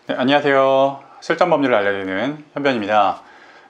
네, 안녕하세요. 실전 법률을 알려드리는 현변입니다.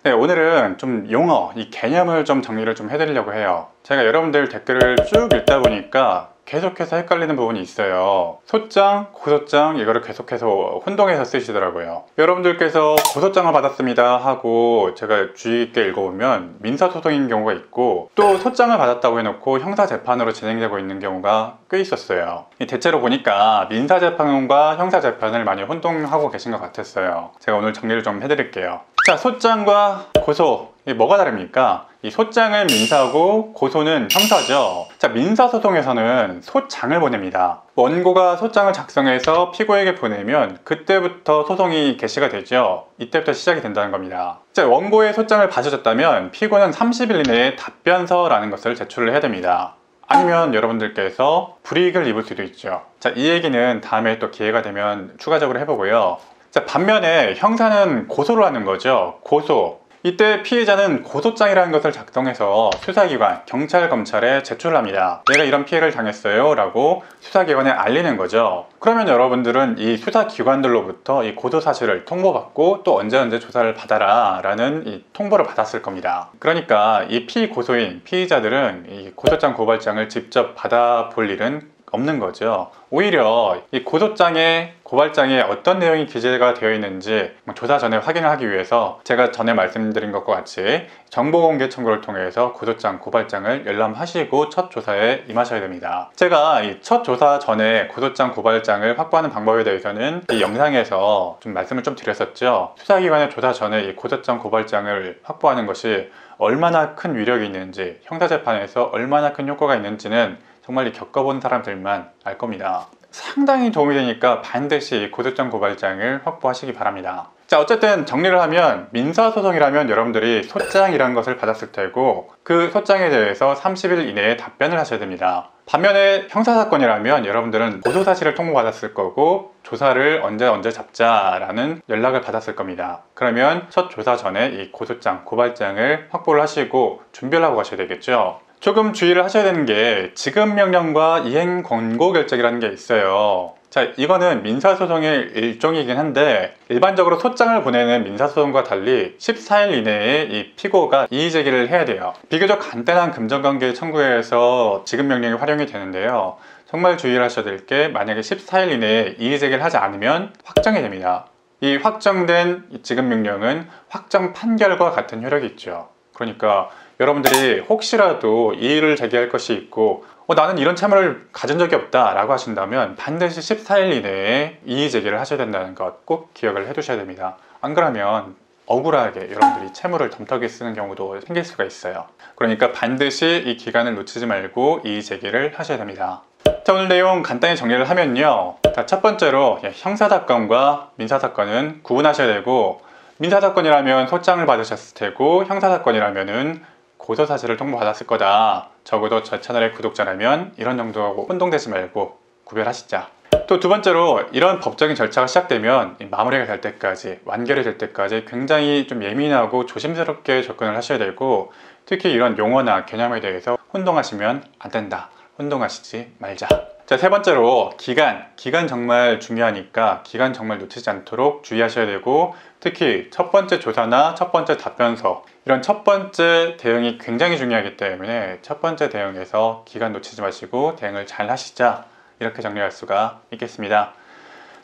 네, 오늘은 좀 용어, 이 개념을 좀 정리를 좀 해드리려고 해요. 제가 여러분들 댓글을 쭉 읽다 보니까 계속해서 헷갈리는 부분이 있어요. 소장, 고소장 이거를 계속해서 혼동해서 쓰시더라고요. 여러분들께서 고소장을 받았습니다 하고 제가 주의 깊게 읽어보면 민사소송인 경우가 있고, 또 소장을 받았다고 해놓고 형사재판으로 진행되고 있는 경우가 꽤 있었어요. 대체로 보니까 민사재판과 형사재판을 많이 혼동하고 계신 것 같았어요. 제가 오늘 정리를 좀 해드릴게요. 자, 소장과 고소, 이게 뭐가 다릅니까? 이 소장은 민사고 고소는 형사죠. 자, 민사소송에서는 소장을 보냅니다. 원고가 소장을 작성해서 피고에게 보내면 그때부터 소송이 개시가 되죠. 이때부터 시작이 된다는 겁니다. 자, 원고의 소장을 받으셨다면 피고는 30일 이내에 답변서라는 것을 제출을 해야 됩니다. 아니면 여러분들께서 불이익을 입을 수도 있죠. 자, 이 얘기는 다음에 또 기회가 되면 추가적으로 해보고요. 자, 반면에 형사는 고소를 하는 거죠. 고소. 이때 피해자는 고소장이라는 것을 작성해서 수사기관, 경찰, 검찰에 제출을 합니다. 내가 이런 피해를 당했어요 라고 수사기관에 알리는 거죠. 그러면 여러분들은 이 수사기관들로부터 이 고소사실을 통보받고 또 언제 조사를 받아라 라는 이 통보를 받았을 겁니다. 그러니까 이 피고소인, 피의자들은 이 고소장, 고발장을 직접 받아볼 일은 없는 거죠. 오히려 이 고소장에, 고발장에 어떤 내용이 기재가 되어 있는지 조사 전에 확인을 하기 위해서 제가 전에 말씀드린 것과 같이 정보공개 청구를 통해서 고소장, 고발장을 열람하시고 첫 조사에 임하셔야 됩니다. 제가 이 첫 조사 전에 고소장, 고발장을 확보하는 방법에 대해서는 이 영상에서 좀 말씀을 좀 드렸었죠. 수사기관의 조사 전에 이 고소장, 고발장을 확보하는 것이 얼마나 큰 위력이 있는지, 형사재판에서 얼마나 큰 효과가 있는지는 정말 겪어본 사람들만 알 겁니다. 상당히 도움이 되니까 반드시 고소장, 고발장을 확보하시기 바랍니다. 자, 어쨌든 정리를 하면 민사소송이라면 여러분들이 소장이라는 것을 받았을 테고 그 소장에 대해서 30일 이내에 답변을 하셔야 됩니다. 반면에 형사사건이라면 여러분들은 고소사실을 통보받았을 거고 조사를 언제 잡자라는 연락을 받았을 겁니다. 그러면 첫 조사 전에 이 고소장, 고발장을 확보를 하시고 준비를 하고 가셔야 되겠죠. 조금 주의를 하셔야 되는 게 지급명령과 이행권고결정이라는 게 있어요. 자, 이거는 민사소송의 일종이긴 한데 일반적으로 소장을 보내는 민사소송과 달리 14일 이내에 이 피고가 이의제기를 해야 돼요. 비교적 간단한 금전관계 청구에서 지급명령이 활용이 되는데요. 정말 주의를 하셔야 될 게, 만약에 14일 이내에 이의제기를 하지 않으면 확정이 됩니다. 이 확정된 지급명령은 확정 판결과 같은 효력이 있죠. 그러니까 여러분들이 혹시라도 이의를 제기할 것이 있고 나는 이런 채무를 가진 적이 없다 라고 하신다면 반드시 14일 이내에 이의 제기를 하셔야 된다는 것 꼭 기억을 해 두셔야 됩니다. 안 그러면 억울하게 여러분들이 채무를 덤터기 쓰는 경우도 생길 수가 있어요. 그러니까 반드시 이 기간을 놓치지 말고 이의 제기를 하셔야 됩니다. 자, 오늘 내용 간단히 정리를 하면요. 자, 첫 번째로 형사사건과 민사사건은 구분하셔야 되고, 민사사건이라면 소장을 받으셨을 테고 형사사건이라면은 고소사실을 통보받았을 거다. 적어도 저 채널의 구독자라면 이런 정도하고 혼동되지 말고 구별하시자. 또 두 번째로, 이런 법적인 절차가 시작되면 마무리가 될 때까지, 완결이 될 때까지 굉장히 좀 예민하고 조심스럽게 접근을 하셔야 되고, 특히 이런 용어나 개념에 대해서 혼동하시면 안 된다. 혼동하시지 말자. 자, 세 번째로 기간 정말 중요하니까 기간 정말 놓치지 않도록 주의하셔야 되고, 특히 첫 번째 조사나 첫 번째 답변서, 이런 첫 번째 대응이 굉장히 중요하기 때문에 첫 번째 대응에서 기간 놓치지 마시고 대응을 잘 하시자, 이렇게 정리할 수가 있겠습니다.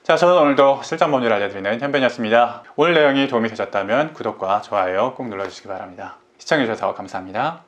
자, 저는 오늘도 실전 법률을 알려드리는 현변이었습니다. 오늘 내용이 도움이 되셨다면 구독과 좋아요 꼭 눌러주시기 바랍니다. 시청해주셔서 감사합니다.